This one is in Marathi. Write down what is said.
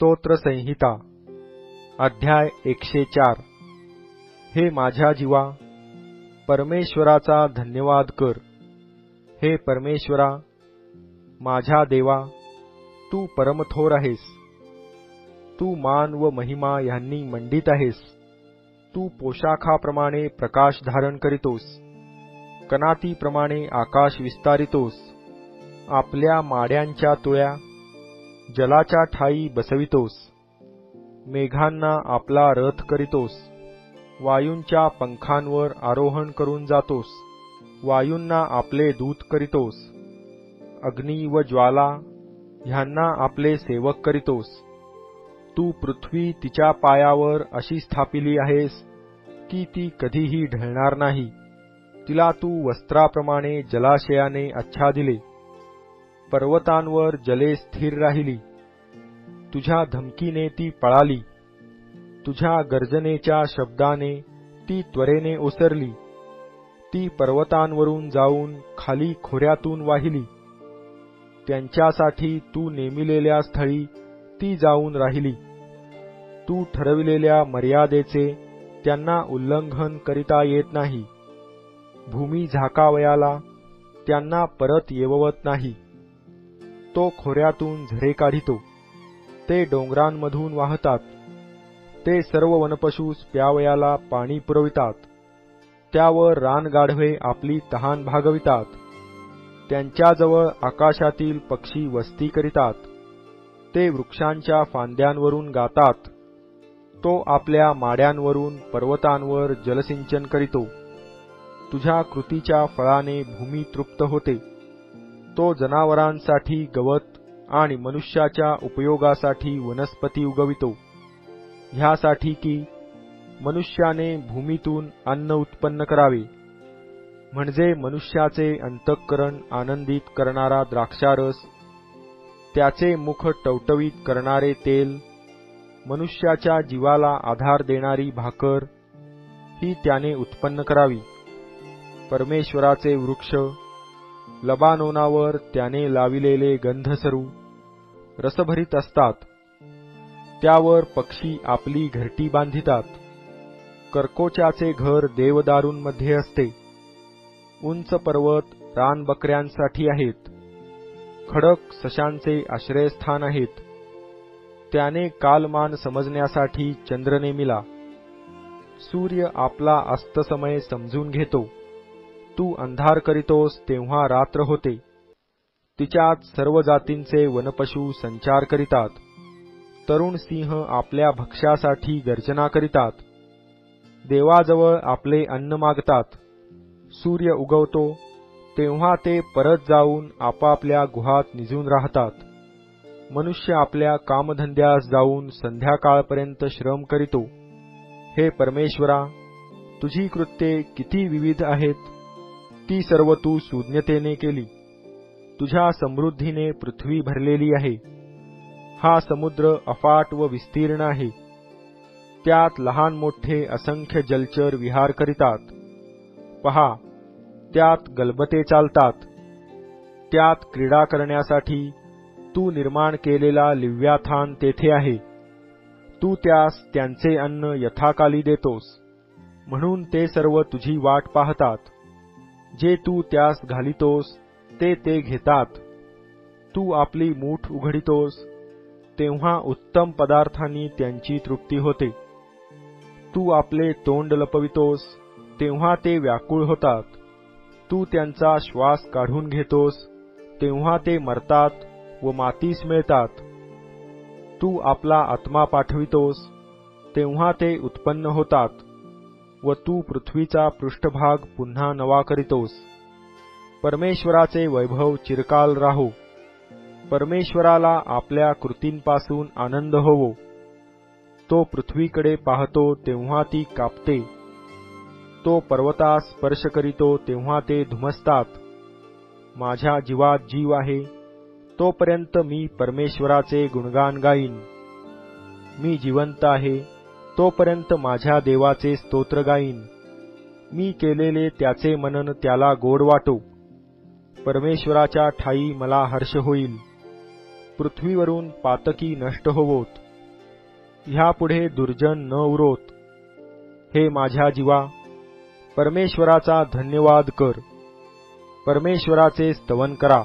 स्तोत्र संहिता अध्याय 104। हे माझ्या जीवा, परमेश्वराचा धन्यवाद कर। हे परमेश्वरा, माझ्या देवा, तू परमथोर आहेस। तू मान व महिमा यांनी मंडित आहेस। तू पोशाखाप्रमाणे प्रकाश धारण करीतोस, कनातीप्रमाणे आकाश विस्तारितोस। आपल्या माड्यांच्या तुळ्या जलाच्या ठाई बसवितोस। मेघांना आपला रथ करीतोस। वायूंच्या पंखांवर आरोहण करून जातोस। वायूंना आपले दूत करीतोस। अग्नी व ज्वाला ह्यांना आपले सेवक करीतोस। तू पृथ्वी तिच्या पायावर अशी स्थापिली आहेस की ती कधीही ढळणार नाही। तिला तू वस्त्राप्रमाणे जलाशयाने आच्छादिले। पर्वतांवर जले स्थिर राहिली। तुझ्या धमकीने ती पळाली। तुझ्या गर्जनेच्या शब्दाने ती त्वरेने ओसरली। ती पर्वतांवरून जाऊन खाली खोऱ्यातून वाहिली। त्यांच्यासाठी तू नेमिलेल्या स्थळी ती जाऊन राहिली। तू ठरविलेल्या मर्यादेचे त्यांना उल्लंघन करिता येत नाही। भूमी झाकावयाला त्यांना परत येववत नाही। तो खोऱ्यातून झरे काढितो। ते डोंगरांमधून वाहतात। ते सर्व वनपशूस प्यावयाला पाणी पुरवितात। त्यावर रानगाढवे आपली तहान भागवितात। त्यांच्याजवळ आकाशातील पक्षी वस्ती करितात। ते वृक्षांच्या फांद्यांवरून गातात। तो आपल्या माड्यांवरून पर्वतांवर जलसिंचन करीतो। तुझ्या कृतीच्या फळाने भूमी तृप्त होते। तो जनावरांसाठी गवत आणि मनुष्याच्या उपयोगासाठी वनस्पती उगवितो, ह्यासाठी की मनुष्याने भूमीतून अन्न उत्पन्न करावे, म्हणजे मनुष्याचे अंतःकरण आनंदित करणारा द्राक्षारस, त्याचे मुख टवटवीत करणारे तेल, मनुष्याच्या जीवाला आधार देणारी भाकर ही त्याने उत्पन्न करावी। परमेश्वराचे वृक्ष, लबानोनावर त्याने लाविलेले गंधसरू रसभरीत असतात। त्यावर पक्षी आपली घरटी बांधितात। कर्कोचाचे घर देवदारूंमध्ये असते। उंच पर्वत रानबकऱ्यांसाठी आहेत। खडक सशांचे आश्रयस्थान आहेत। त्याने कालमान समजण्यासाठी चंद्र नेमिला। सूर्य आपला अस्तसमय समजून घेतो। तू अंधार करीतोस तेव्हा रात्र होते। तिच्यात सर्व जातींचे वनपशू संचार करीतात। तरुण सिंह आपल्या भक्ष्यासाठी गर्जना करीतात। देवाजवळ आपले अन्न मागतात। सूर्य उगवतो तेव्हा ते परत जाऊन आपापल्या गुहात निजून राहतात। मनुष्य आपल्या कामधंद्यास जाऊन संध्याकाळपर्यंत श्रम करीतो। हे परमेश्वरा, तुझी कृत्ये किती विविध आहेत, ती सर्व तू सुज्ञतेने केली। तुझ्या समृद्धीने पृथ्वी भरलेली आहे। हा समुद्र अफाट व विस्तीर्ण आहे। त्यात लहान मोठे असंख्य जलचर विहार करीतात। पहा, त्यात गलबते चालतात। त्यात क्रीडा करण्यासाठी तू निर्माण केलेला लिव्याथान तेथे आहे। तू त्यास त्यांचे अन्न यथाकाली देतोस, म्हणून ते सर्व तुझी वाट पाहतात। जे तू त्यास घालितोस ते घेतात। तू आपली मूठ उघडितोस तेव्हा उत्तम पदार्थांनी त्यांची तृप्ती होते। तू आपले तोंड लपवितोस तेव्हा ते व्याकुळ होतात। तू त्यांचा श्वास काढून घेतोस तेव्हा ते मरतात व मातीस मिळतात। तू आपला आत्मा पाठवितोस तेव्हा ते उत्पन्न होतात व तू पृथ्वीचा पृष्ठभाग पुन्हा नवा करीतोस। परमेश्वराचे वैभव चिरकाल राहो। परमेश्वराला आपल्या कृतींपासून आनंद होवो। तो पृथ्वीकडे पाहतो तेव्हा ती कापते। तो पर्वतास स्पर्श करीतो तेव्हा ते धुमसतात। माझ्या जीवात जीव आहे तोपर्यंत मी परमेश्वराचे गुणगान गाईन। मी जिवंत आहे तोपर्यंत माझ्या देवाचे स्तोत्र गाईन। मी केलेले त्याचे मनन त्याला गोड वाटो। परमेश्वराच्या ठाई मला हर्ष होईल। पृथ्वीवरून पातकी नष्ट होवोत। ह्यापुढे दुर्जन न उरोत. हे माझ्या जीवा, परमेश्वराचा धन्यवाद कर, परमेश्वराचे स्तवन करा.